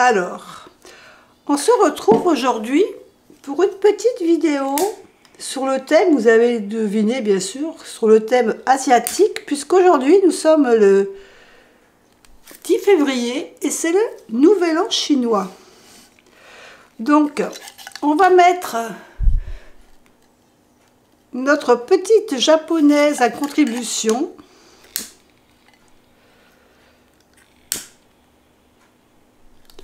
Alors, on se retrouve aujourd'hui pour une petite vidéo sur le thème, vous avez deviné bien sûr, sur le thème asiatique, puisqu'aujourd'hui nous sommes le 10 février et c'est le Nouvel An chinois. Donc, on va mettre notre petite japonaise à contribution.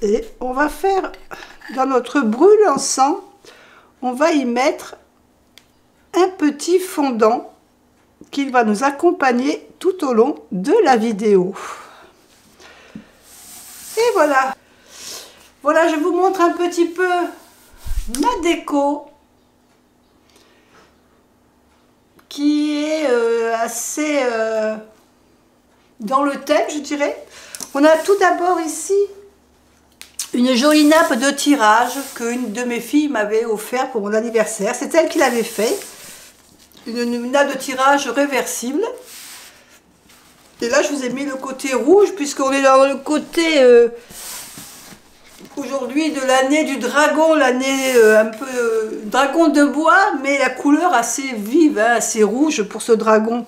Et on va faire, dans notre brûle-encens, on va y mettre un petit fondant qui va nous accompagner tout au long de la vidéo. Et voilà. Voilà, je vous montre un petit peu ma déco qui est assez dans le thème, je dirais. On a tout d'abord ici une jolie nappe de tirage qu'une de mes filles m'avait offert pour mon anniversaire. C'est elle qui l'avait fait. Une nappe de tirage réversible. Et là, je vous ai mis le côté rouge, puisqu'on est dans le côté aujourd'hui de l'année du dragon, l'année un peu dragon de bois, mais la couleur assez vive, hein, assez rouge pour ce dragon.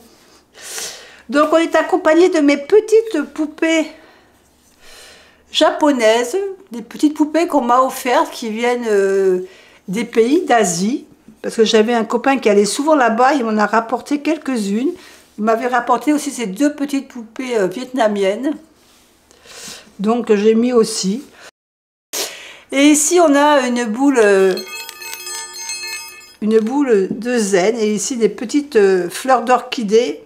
Donc, on est accompagné de mes petites poupées japonaises, des petites poupées qu'on m'a offertes qui viennent des pays d'Asie, parce que j'avais un copain qui allait souvent là-bas, il m'en a rapporté quelques-unes. Il m'avait rapporté aussi ces deux petites poupées vietnamiennes, donc j'ai mis aussi. Et ici on a une boule de zen, et ici des petites fleurs d'orchidée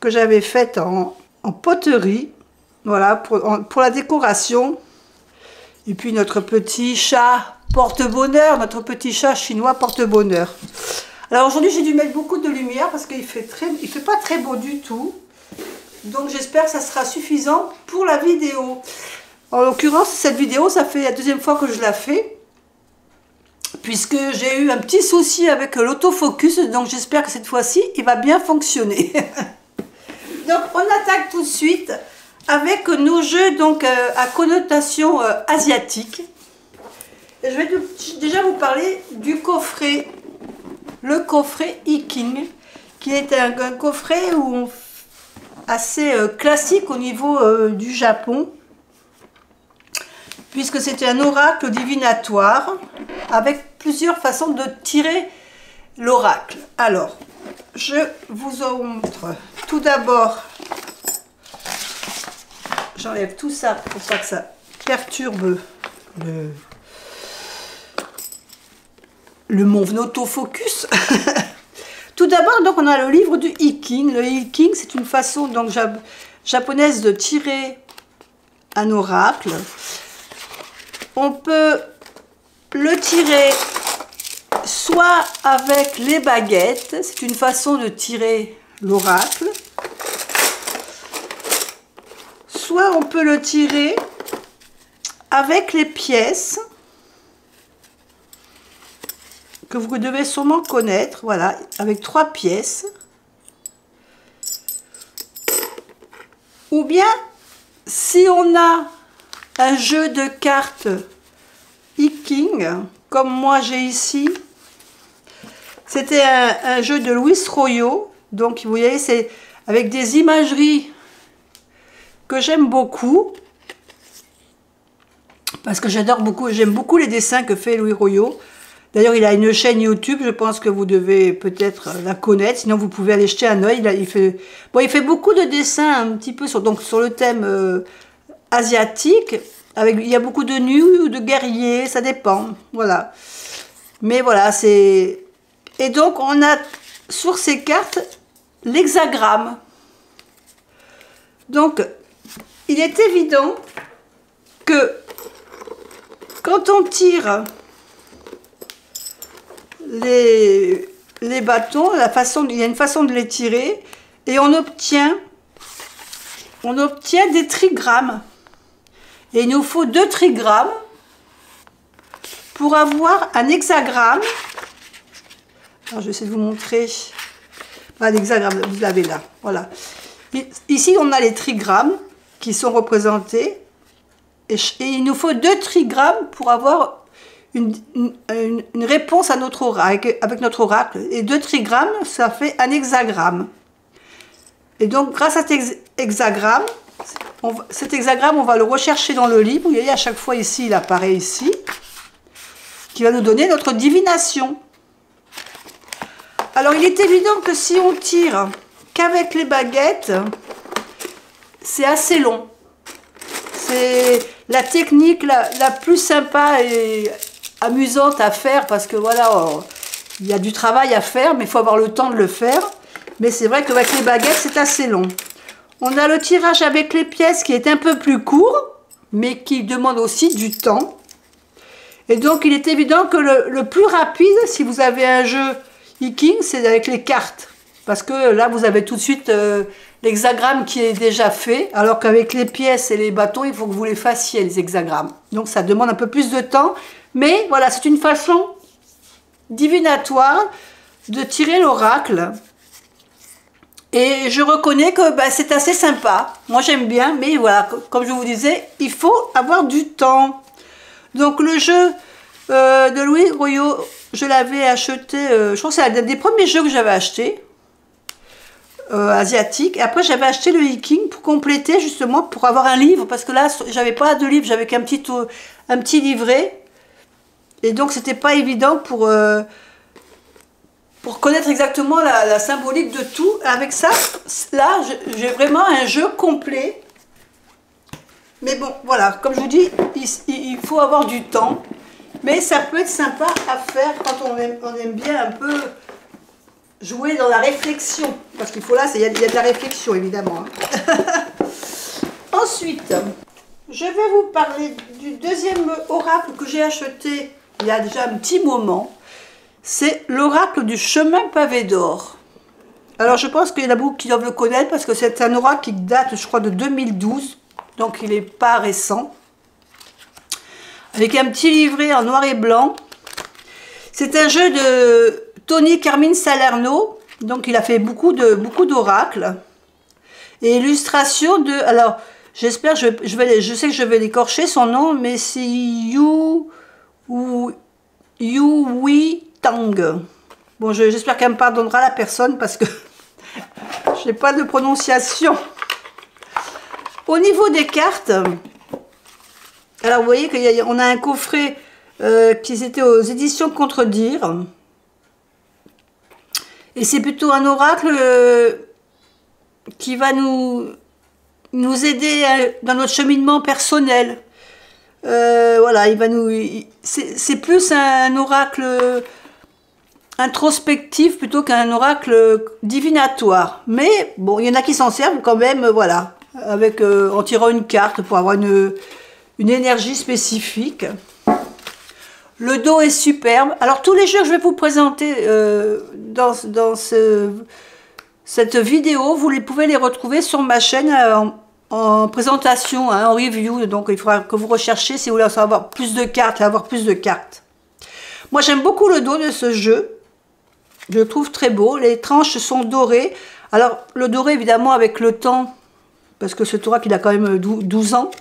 que j'avais faites en poterie. Voilà, pour la décoration. Et puis notre petit chat porte-bonheur, notre petit chat chinois porte-bonheur. Alors aujourd'hui j'ai dû mettre beaucoup de lumière parce qu'il fait pas très beau du tout. Donc j'espère que ça sera suffisant pour la vidéo. En l'occurrence, cette vidéo, ça fait la deuxième fois que je la fais. Puisque j'ai eu un petit souci avec l'autofocus. Donc j'espère que cette fois-ci, il va bien fonctionner. Donc on attaque tout de suite avec nos jeux donc à connotation asiatique. Et je vais déjà vous parler du coffret, le coffret Iking, qui est un coffret assez classique au niveau du Japon, puisque c'est un oracle divinatoire avec plusieurs façons de tirer l'oracle. Alors, je vous en montre tout d'abord. J'enlève tout ça pour pas que ça perturbe mon autofocus. Tout d'abord, donc, on a le livre du Iking. Le Iking, c'est une façon donc japonaise de tirer un oracle. On peut le tirer soit avec les baguettes, c'est une façon de tirer l'oracle. Soit on peut le tirer avec les pièces que vous devez sûrement connaître, voilà, avec 3 pièces. Ou bien, si on a un jeu de cartes Iking, comme moi j'ai ici, c'était un jeu de Louis Royo, donc vous voyez, c'est avec des imageries que j'aime beaucoup, parce que j'aime beaucoup les dessins que fait Louis Royo. D'ailleurs, il a une chaîne YouTube, je pense que vous devez peut-être la connaître, sinon vous pouvez aller jeter un œil. Il fait beaucoup de dessins un petit peu sur le thème asiatique, il y a beaucoup de nus ou de guerriers, ça dépend, voilà. Mais voilà, et donc on a sur ces cartes l'hexagramme. Donc, il est évident que quand on tire les bâtons, il y a une façon de les tirer et on obtient des trigrammes. Et il nous faut 2 trigrammes pour avoir un hexagramme. Alors, je vais essayer de vous montrer. L'hexagramme, vous l'avez là. Voilà. Ici, on a les trigrammes qui sont représentés. Et il nous faut 2 trigrammes pour avoir une réponse à notre oracle, avec notre oracle. Et 2 trigrammes, ça fait un hexagramme. Et donc, grâce à cet hexagramme, on va le rechercher dans le livre. Vous voyez, à chaque fois ici, il apparaît ici, qui va nous donner notre divination. Alors, il est évident que si on tire qu'avec les baguettes, c'est assez long. C'est la technique la plus sympa et amusante à faire parce que voilà, il y a du travail à faire, mais il faut avoir le temps de le faire. Mais c'est vrai qu'avec les baguettes, c'est assez long. On a le tirage avec les pièces qui est un peu plus court, mais qui demande aussi du temps. Et donc, il est évident que le plus rapide, si vous avez un jeu Hiking, c'est avec les cartes. Parce que là, vous avez tout de suite l'hexagramme qui est déjà fait, alors qu'avec les pièces et les bâtons, il faut que vous les fassiez, les hexagrammes. Donc, ça demande un peu plus de temps. Mais voilà, c'est une façon divinatoire de tirer l'oracle. Et je reconnais que c'est assez sympa. Moi, j'aime bien, mais voilà, comme je vous disais, il faut avoir du temps. Donc, le jeu de Louis Royot, je l'avais acheté, je crois que c'est un des premiers jeux que j'avais acheté, asiatique. Et après, j'avais acheté le Hiking pour compléter, justement, pour avoir un livre. Parce que là, j'avais pas de livre, j'avais qu'un petit livret. Et donc, c'était pas évident pour connaître exactement la symbolique de tout. Avec ça, là, j'ai vraiment un jeu complet. Mais bon, voilà, comme je vous dis, il faut avoir du temps. Mais ça peut être sympa à faire quand on aime bien un peu jouer dans la réflexion. Parce qu'il faut là, il y a de la réflexion, évidemment. Ensuite, je vais vous parler du deuxième oracle que j'ai acheté il y a déjà un petit moment. C'est l'oracle du chemin pavé d'or. Alors, je pense qu'il y en a beaucoup qui doivent le connaître parce que c'est un oracle qui date, je crois, de 2012. Donc, il n'est pas récent. Avec un petit livret en noir et blanc. C'est un jeu de Tony Carmine Salerno. Donc, il a fait beaucoup d'oracles. Et illustration de... Alors, j'espère, je sais que je vais l'écorcher son nom, mais c'est Yu Tang. Bon, j'espère qu'elle me pardonnera la personne parce que je n'ai pas de prononciation. Au niveau des cartes, alors vous voyez qu'on a un coffret qui était aux éditions Contredire. Et c'est plutôt un oracle qui va nous aider dans notre cheminement personnel. Voilà, il va c'est plus un oracle introspectif plutôt qu'un oracle divinatoire. Mais bon, il y en a qui s'en servent quand même, voilà, en tirant une carte pour avoir une énergie spécifique. Le dos est superbe. Alors tous les jeux que je vais vous présenter dans cette vidéo, vous pouvez les retrouver sur ma chaîne en présentation, hein, en review. Donc il faudra que vous recherchiez si vous voulez en savoir plus de cartes, avoir plus de cartes. Moi j'aime beaucoup le dos de ce jeu. Je le trouve très beau. Les tranches sont dorées. Alors le doré évidemment avec le temps, parce que ce oracle il a quand même 12 ans.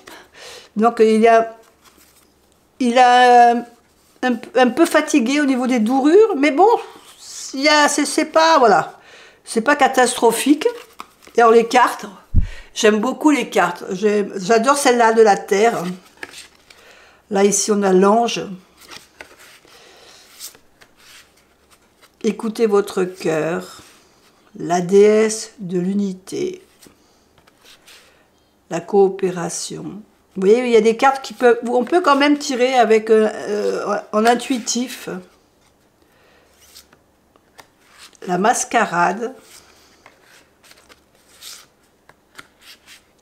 Donc il a un peu fatigué au niveau des dorures. Mais bon, c'est pas, voilà, c'est pas catastrophique. Et alors les cartes... J'aime beaucoup les cartes. J'adore celle-là de la Terre. Là, ici, on a l'ange. Écoutez votre cœur. La déesse de l'unité. La coopération. Vous voyez, il y a des cartes où on peut quand même tirer avec en intuitif. La mascarade.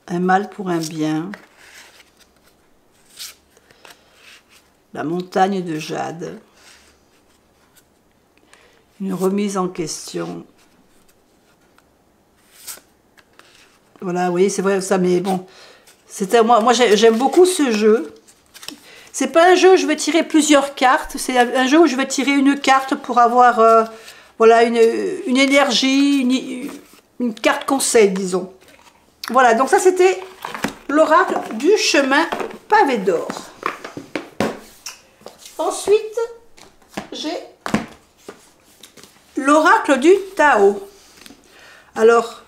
Un mal pour un bien. La montagne de jade. Une remise en question. Voilà, oui, c'est vrai ça, mais bon. Moi j'aime beaucoup ce jeu. C'est pas un jeu où je vais tirer plusieurs cartes. C'est un jeu où je vais tirer une carte pour avoir voilà, une énergie, une carte conseil, disons. Voilà, donc ça c'était l'oracle du chemin pavé d'or. Ensuite, j'ai l'oracle du Tao. Alors,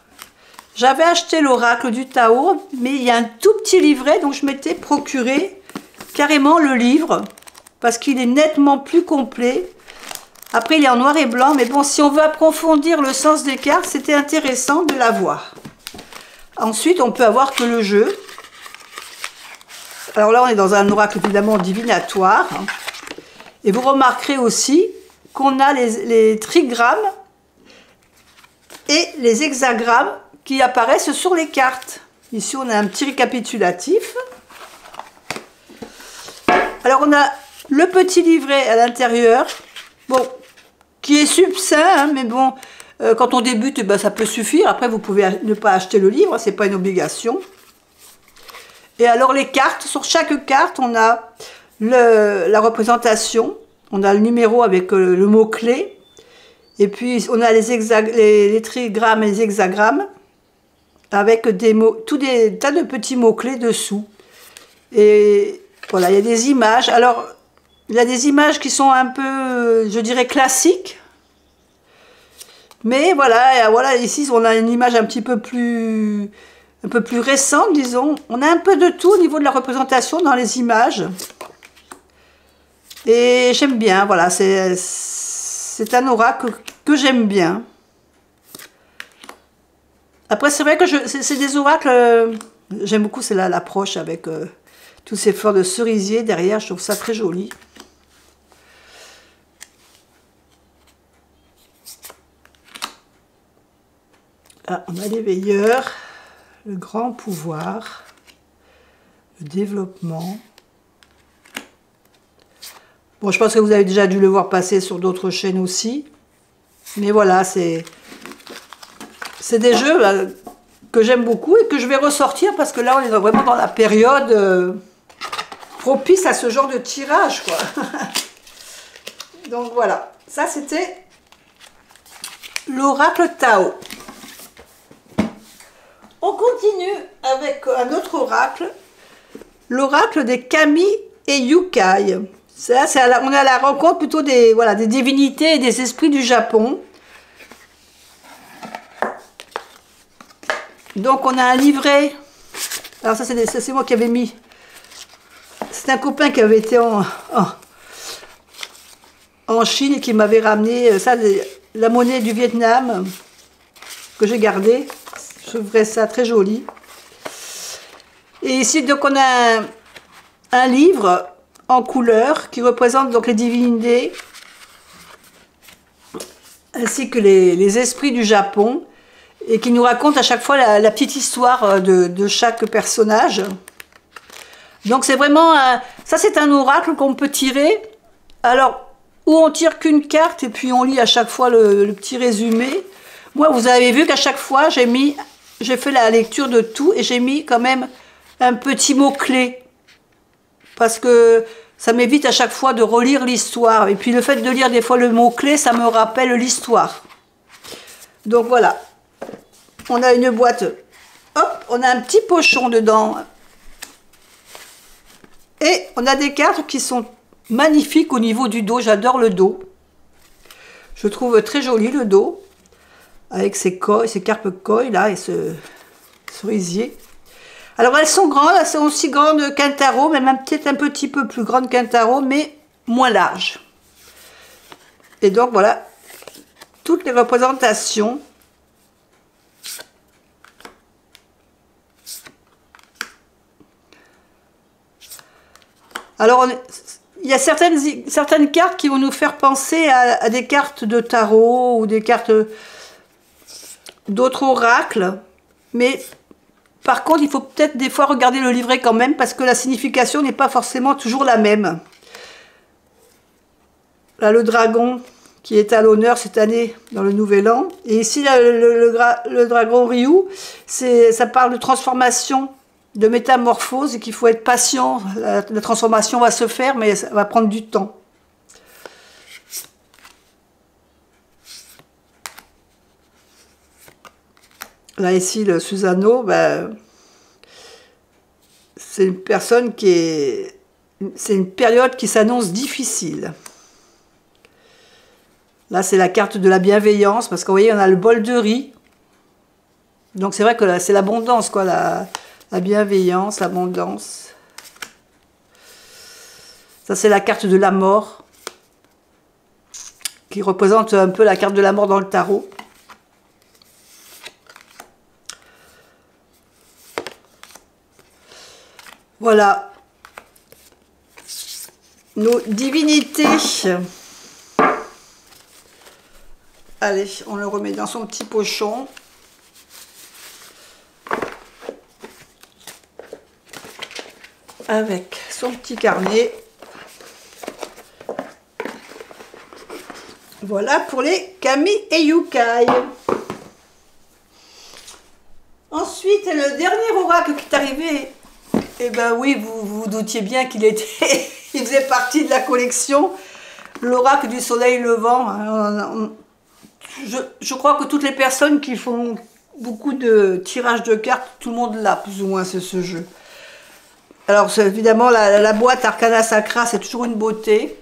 j'avais acheté l'oracle du Tao, mais il y a un tout petit livret, donc je m'étais procuré carrément le livre, parce qu'il est nettement plus complet. Après, il est en noir et blanc, mais bon, si on veut approfondir le sens des cartes, c'était intéressant de l'avoir. Ensuite, on peut avoir que le jeu. Alors là, on est dans un oracle évidemment divinatoire. Et vous remarquerez aussi qu'on a les trigrammes et les hexagrammes qui apparaissent sur les cartes. Ici, on a un petit récapitulatif. Alors, on a le petit livret à l'intérieur, bon, qui est succinct, hein, mais bon, quand on débute, ben, ça peut suffire. Après, vous pouvez ne pas acheter le livre, c'est pas une obligation. Et alors, les cartes, sur chaque carte, on a la représentation, on a le numéro avec le mot-clé, et puis on a les trigrammes et les hexagrammes, avec des mots, des tas de petits mots-clés dessous. Et voilà, il y a des images. Alors, il y a des images qui sont un peu, je dirais, classiques. Mais voilà, ici, on a une image un peu plus récente, disons. On a un peu de tout au niveau de la représentation dans les images. Et j'aime bien, voilà, c'est un oracle que j'aime bien. Après, c'est vrai que c'est des oracles, j'aime beaucoup, c'est là l'approche avec toutes ces fleurs de cerisier derrière, je trouve ça très joli. Ah, on a les veilleurs, le grand pouvoir, le développement. Bon, je pense que vous avez déjà dû le voir passer sur d'autres chaînes aussi. Mais voilà, c'est des jeux là, que j'aime beaucoup et que je vais ressortir parce que là, on est vraiment dans la période propice à ce genre de tirage, quoi. Donc voilà, ça c'était l'oracle Tao. On continue avec un autre oracle, l'oracle des Kami et Yukai. Ça, on est à la rencontre plutôt des divinités et des esprits du Japon. Donc on a un livret. Alors ça c'est moi qui avais mis. C'est un copain qui avait été en Chine et qui m'avait ramené ça, la monnaie du Vietnam que j'ai gardée. Je trouverais ça très joli. Et ici donc on a un livre en couleur qui représente donc les divinités ainsi que les esprits du Japon et qui nous raconte à chaque fois la petite histoire de chaque personnage. Donc c'est vraiment ça, c'est un oracle qu'on peut tirer. Alors où on tire qu'une carte et puis on lit à chaque fois le petit résumé. Moi, vous avez vu qu'à chaque fois j'ai fait la lecture de tout et j'ai mis quand même un petit mot clé. Parce que ça m'évite à chaque fois de relire l'histoire. Et puis le fait de lire des fois le mot-clé, ça me rappelle l'histoire. Donc voilà. On a une boîte. Hop, on a un petit pochon dedans. Et on a des cartes qui sont magnifiques au niveau du dos. J'adore le dos. Je trouve très joli le dos. Avec ses carpes koi là et ce cerisier. Alors elles sont grandes, elles sont aussi grandes qu'un tarot, même peut-être un petit peu plus grandes qu'un tarot, mais moins larges. Et donc voilà, toutes les représentations. Alors il y a certaines cartes qui vont nous faire penser à des cartes de tarot ou des cartes d'autres oracles, mais par contre, il faut peut-être des fois regarder le livret quand même, parce que la signification n'est pas forcément toujours la même. Là, le dragon qui est à l'honneur cette année dans le Nouvel An. Et ici, là, le dragon Ryu, ça parle de transformation, de métamorphose, et qu'il faut être patient. La transformation va se faire, mais ça va prendre du temps. Là, ici, le Susano, ben, c'est une personne qui est... C'est une période qui s'annonce difficile. Là, c'est la carte de la bienveillance, parce que vous voyez, on a le bol de riz. Donc c'est vrai que c'est l'abondance, quoi, la bienveillance, l'abondance. Ça, c'est la carte de la mort, qui représente un peu la carte de la mort dans le tarot. Voilà. Nos divinités. Allez, on le remet dans son petit pochon. Avec son petit carnet. Voilà pour les Kami et Yukai. Ensuite, le dernier oracle qui est arrivé. Eh ben oui, vous vous doutiez bien qu'il était, il faisait partie de la collection. L'oracle du soleil levant. Je crois que toutes les personnes qui font beaucoup de tirages de cartes, tout le monde l'a plus ou moins, c'est ce jeu. Alors évidemment, la boîte Arcana Sacra, c'est toujours une beauté.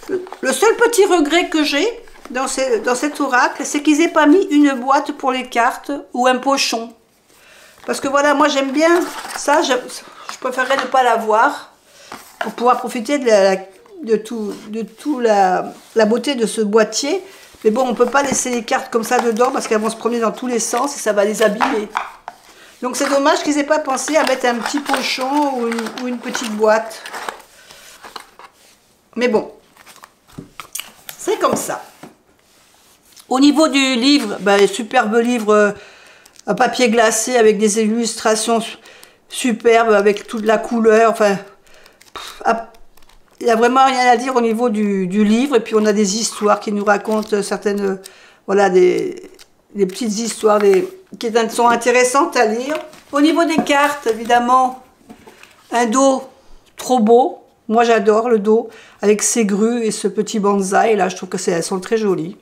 Le seul petit regret que j'ai dans cet oracle, c'est qu'ils n'aient pas mis une boîte pour les cartes ou un pochon. Parce que voilà, moi j'aime bien ça, je préférerais ne pas l'avoir pour pouvoir profiter de tout la beauté de ce boîtier. Mais bon, on ne peut pas laisser les cartes comme ça dedans parce qu'elles vont se promener dans tous les sens et ça va les abîmer. Donc c'est dommage qu'ils n'aient pas pensé à mettre un petit pochon ou une petite boîte. Mais bon, c'est comme ça. Au niveau du livre, ben, superbe livre... un papier glacé avec des illustrations superbes, avec toute la couleur. Enfin, il n'y a vraiment rien à dire au niveau du livre. Et puis on a des histoires qui nous racontent certaines, voilà, des petites histoires qui sont intéressantes à lire. Au niveau des cartes, évidemment, un dos trop beau. Moi j'adore le dos, avec ses grues et ce petit bonsaï. Là, je trouve que elles sont très jolies.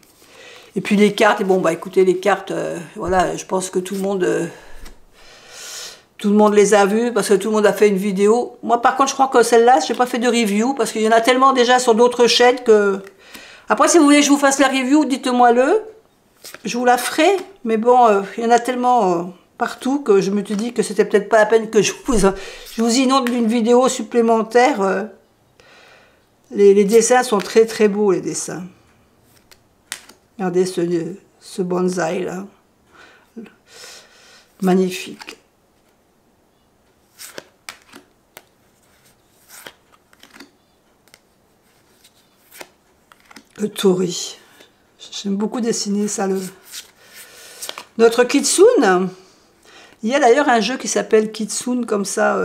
Et puis les cartes, et bon bah écoutez, les cartes, voilà, je pense que tout le monde les a vues parce que tout le monde a fait une vidéo. Moi par contre, je crois que celle-là, je n'ai pas fait de review parce qu'il y en a tellement déjà sur d'autres chaînes que... Après, si vous voulez que je vous fasse la review, dites-moi-le, je vous la ferai. Mais bon, il y en a tellement partout que je me suis dit que c'était peut-être pas la peine que je vous inonde d'une vidéo supplémentaire. Les dessins sont très très beaux, les dessins. Regardez ce bonsaï là, magnifique. Le tori, j'aime beaucoup dessiner ça. Notre kitsune, il y a d'ailleurs un jeu qui s'appelle Kitsune comme ça,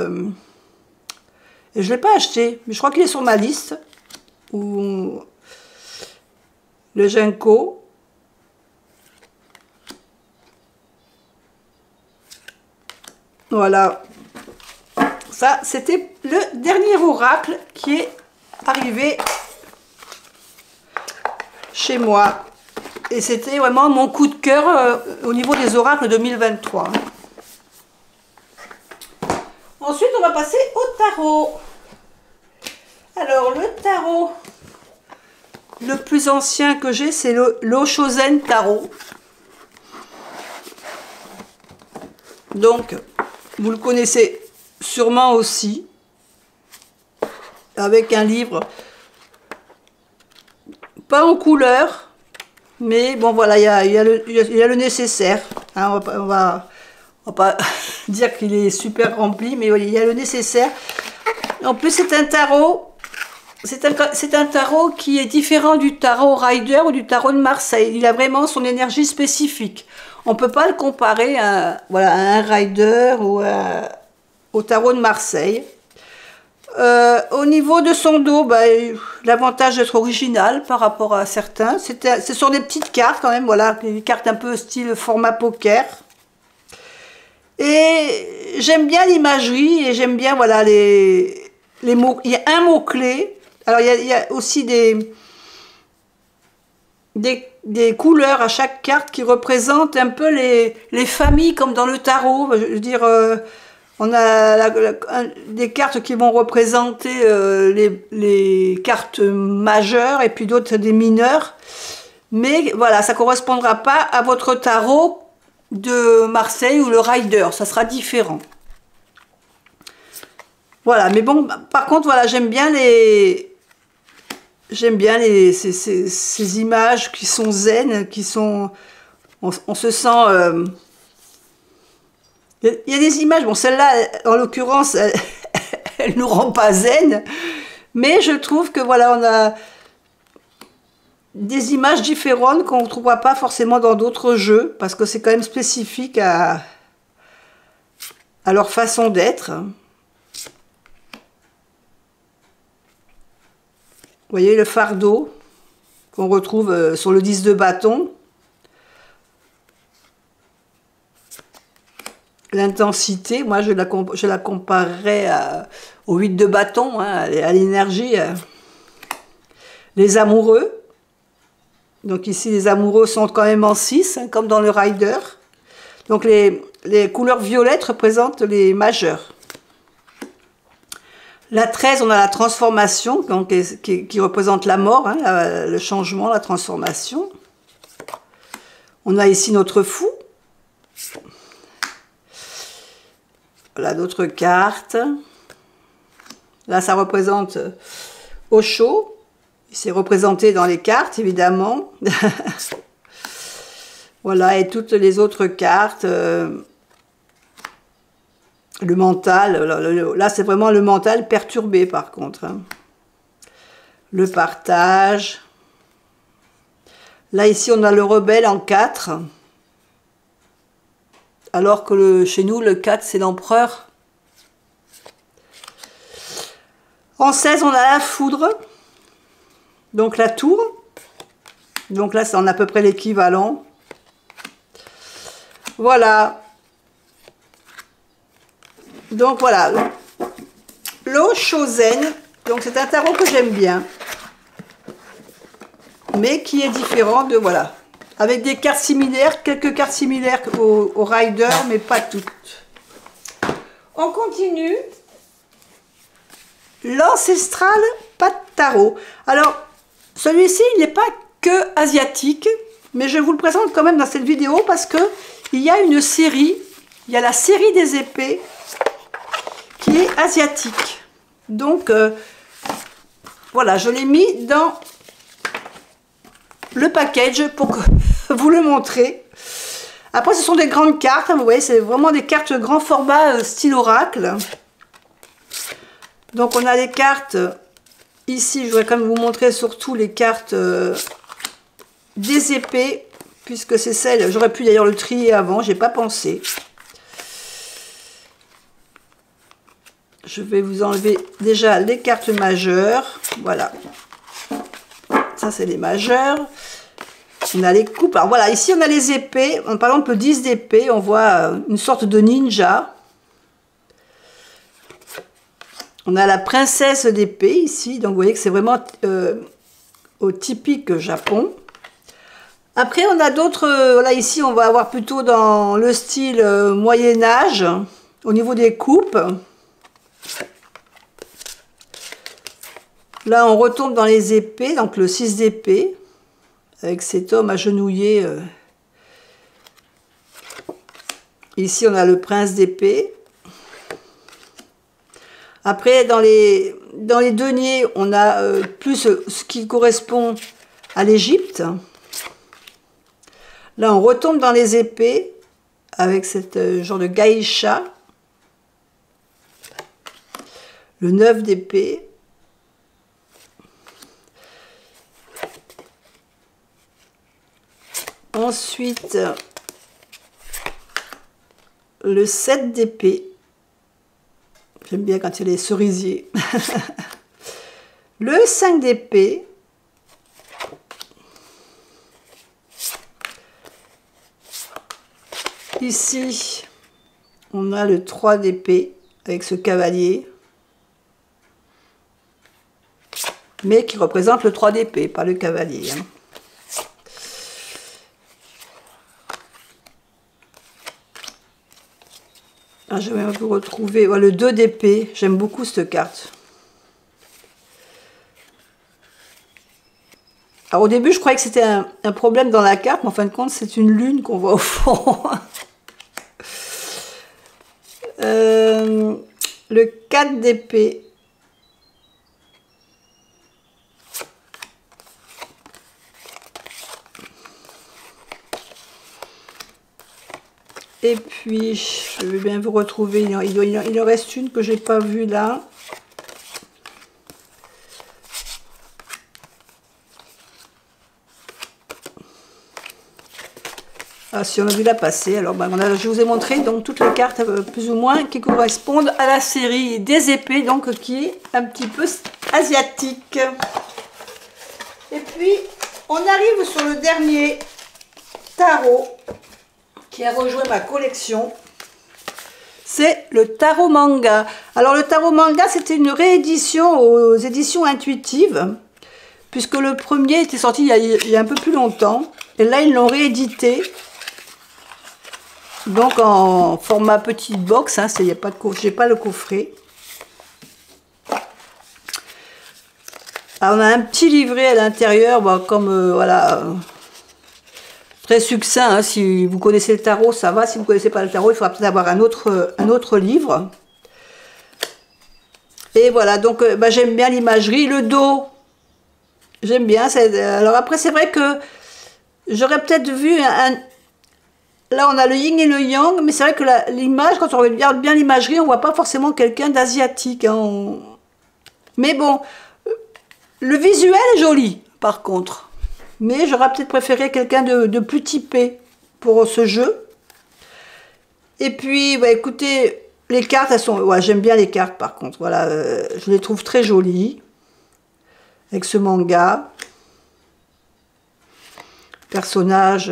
et je ne l'ai pas acheté, mais je crois qu'il est sur ma liste, ou le Genko. Voilà, ça c'était le dernier oracle qui est arrivé chez moi. Et c'était vraiment mon coup de cœur au niveau des oracles 2023. Ensuite, on va passer au tarot. Alors, le tarot le plus ancien que j'ai, c'est l'Oshozen Tarot. Donc, vous le connaissez sûrement aussi, avec un livre pas en couleur, mais bon voilà, il y a le nécessaire. Hein, on va pas dire qu'il est super rempli, mais il y a le nécessaire. En plus, c'est un tarot, c'est un tarot qui est différent du tarot Rider ou du tarot de Marseille. Il a vraiment son énergie spécifique. On ne peut pas le comparer à, voilà, à un Rider ou au tarot de Marseille. Au niveau de son dos, bah, l'avantage d'être original par rapport à certains. Ce sont des petites cartes quand même, voilà, des cartes un peu style format poker. Et j'aime bien l'imagerie et j'aime bien voilà, les mots. Il y a un mot-clé. Alors il y a aussi des couleurs à chaque carte qui représentent un peu les familles comme dans le tarot. Je veux dire, On a des cartes qui vont représenter les cartes majeures et puis d'autres des mineures. Mais voilà, ça ne correspondra pas à votre tarot de Marseille ou le Rider. Ça sera différent. Voilà, mais bon, par contre, voilà, j'aime bien ces images qui sont zen, qui sont... On se sent... il y a des images, bon, celle-là, en l'occurrence, elle nous rend pas zen, mais je trouve que, voilà, on a des images différentes qu'on ne trouvera pas forcément dans d'autres jeux, parce que c'est quand même spécifique à leur façon d'être. Vous voyez le fardeau qu'on retrouve sur le 10 de bâton. L'intensité, moi je la comparerais au 8 de bâton, hein, à l'énergie. Les amoureux. Donc ici les amoureux sont quand même en 6, hein, comme dans le Rider. Donc les couleurs violettes représentent les majeurs. La 13, on a la transformation, donc, qui représente la mort, hein, le changement, la transformation. On a ici notre fou. Voilà d'autres cartes. Là, ça représente Osho. C'est représenté dans les cartes, évidemment. Voilà, et toutes les autres cartes. Le mental, là c'est vraiment le mental perturbé par contre. Hein. Le partage. Là ici on a le rebelle en 4. Alors que chez nous le 4 c'est l'empereur. En 16 on a la foudre. Donc la tour. Donc là c'est en à peu près l'équivalent. Voilà. Donc voilà, l'Osho Zen, donc c'est un tarot que j'aime bien, mais qui est différent de, voilà, avec des cartes similaires, quelques cartes similaires au Rider, mais pas toutes. On continue. L'Ancestral Pas de Tarot. Alors, celui-ci, il n'est pas que asiatique, mais je vous le présente quand même dans cette vidéo parce que il y a une série, il y a la série des épées, qui est asiatique. Donc, voilà, je l'ai mis dans le package pour vous le montrer. Après, ce sont des grandes cartes. Vous voyez, c'est vraiment des cartes grand format style oracle. Donc, on a les cartes ici. Je voudrais quand même vous montrer surtout les cartes des épées, puisque c'est celle. J'aurais pu d'ailleurs le trier avant, j'ai pas pensé. Je vais vous enlever déjà les cartes majeures. Voilà. Ça, c'est les majeures. On a les coupes. Alors voilà, ici, on a les épées. Par exemple, le 10 d'épée, on voit une sorte de ninja. On a la princesse d'épée ici. Donc, vous voyez que c'est vraiment au typique Japon. Après, on a d'autres... là, ici, on va avoir plutôt dans le style Moyen-Âge, au niveau des coupes. Là, on retombe dans les épées, donc le 6 d'épée, avec cet homme agenouillé. Ici, on a le prince d'épée. Après, dans les deniers, on a plus ce qui correspond à l'Égypte. Là, on retombe dans les épées, avec cette genre de geisha. Le 9 d'épée. Ensuite, le 7 d'épée. J'aime bien quand il y a les cerisiers. Le 5 d'épée. Ici, on a le 3 d'épée avec ce cavalier. Mais qui représente le 3 d'épée, pas le cavalier. Hein. Ah, je vais vous retrouver le 2 d'épée. J'aime beaucoup cette carte. Alors au début, je croyais que c'était un problème dans la carte, mais en fin de compte, c'est une lune qu'on voit au fond. Le 4 d'épée. Et puis, je vais bien vous retrouver. Il en reste une que j'ai pas vue là. Ah, si on a vu la passer, alors ben, je vous ai montré donc toutes les cartes plus ou moins qui correspondent à la série des épées, donc qui est un petit peu asiatique. Et puis on arrive sur le dernier tarot qui a rejoint ma collection. C'est le tarot manga. Alors le tarot manga, c'était une réédition aux éditions intuitives, puisque le premier était sorti il y a un peu plus longtemps, et là ils l'ont réédité. Donc en format petite box, hein, j'ai pas le coffret. Alors, on a un petit livret à l'intérieur, bon, comme voilà, très succinct. Hein, si vous connaissez le tarot, ça va. Si vous ne connaissez pas le tarot, il faudra peut-être avoir un autre livre. Et voilà, donc bah, j'aime bien l'imagerie, le dos. J'aime bien. Alors après, c'est vrai que j'aurais peut-être vu Là, on a le yin et le yang, mais c'est vrai que l'image, quand on regarde bien l'imagerie, on voit pas forcément quelqu'un d'asiatique. Hein, Mais bon, le visuel est joli, par contre. Mais j'aurais peut-être préféré quelqu'un de plus typé pour ce jeu. Et puis, bah, écoutez, les cartes, elles sont... Ouais, j'aime bien les cartes, par contre. Voilà, je les trouve très jolies. Avec ce manga. Personnage...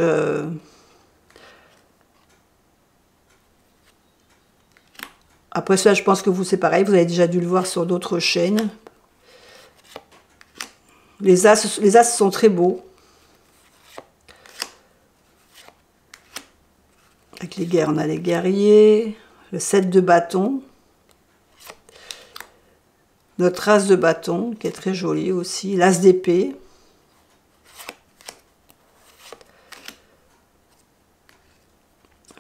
Après ça, je pense que vous, c'est pareil, vous avez déjà dû le voir sur d'autres chaînes. Les as sont très beaux. Avec les guerres, on a les guerriers, le 7 de bâton. Notre as de bâton, qui est très joli aussi. L'as d'épée.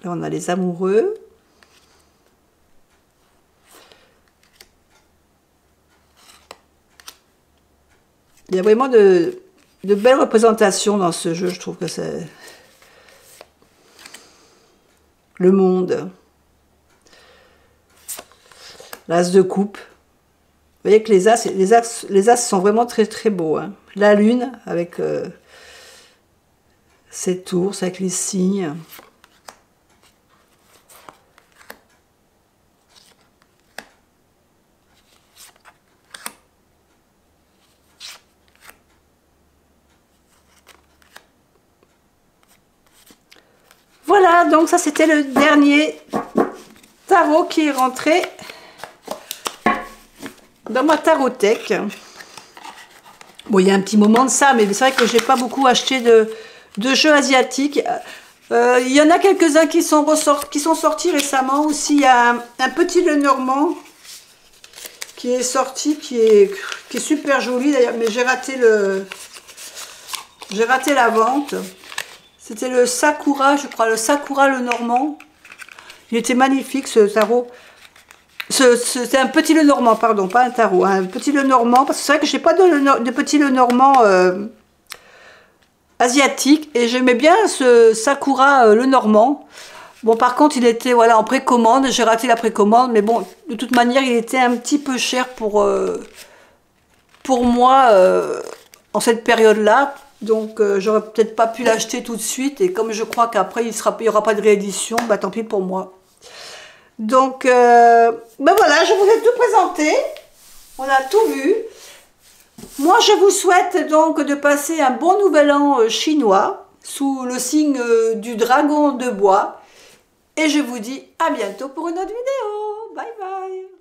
Là, on a les amoureux. Il y a vraiment de belles représentations dans ce jeu. Je trouve que c'est le monde. L'as de coupe. Vous voyez que les as sont vraiment très très beaux. Hein. La lune avec cette ours, avec les cygnes. Voilà, donc ça c'était le dernier tarot qui est rentré dans ma tarothèque. Bon, il y a un petit moment de ça, mais c'est vrai que j'ai pas beaucoup acheté de jeux asiatiques. Il y en a quelques-uns qui sont sortis récemment aussi. Il y a un petit Lenormand qui est sorti, qui est super joli d'ailleurs, mais j'ai raté la vente. C'était le Sakura, je crois, le Sakura Lenormand. Il était magnifique ce tarot. C'était un petit Lenormand, pardon, pas un tarot, un petit Lenormand, parce que c'est vrai que je n'ai pas de petit Lenormand asiatique, et j'aimais bien ce Sakura Lenormand. Bon, par contre, il était voilà, en précommande, j'ai raté la précommande, mais bon, de toute manière, il était un petit peu cher pour moi en cette période-là. Donc, j'aurais peut-être pas pu l'acheter tout de suite. Et comme je crois qu'après, il n'y aura pas de réédition, bah tant pis pour moi. Donc, ben voilà, je vous ai tout présenté. On a tout vu. Moi, je vous souhaite donc de passer un bon nouvel an chinois sous le signe du dragon de bois. Et je vous dis à bientôt pour une autre vidéo. Bye bye.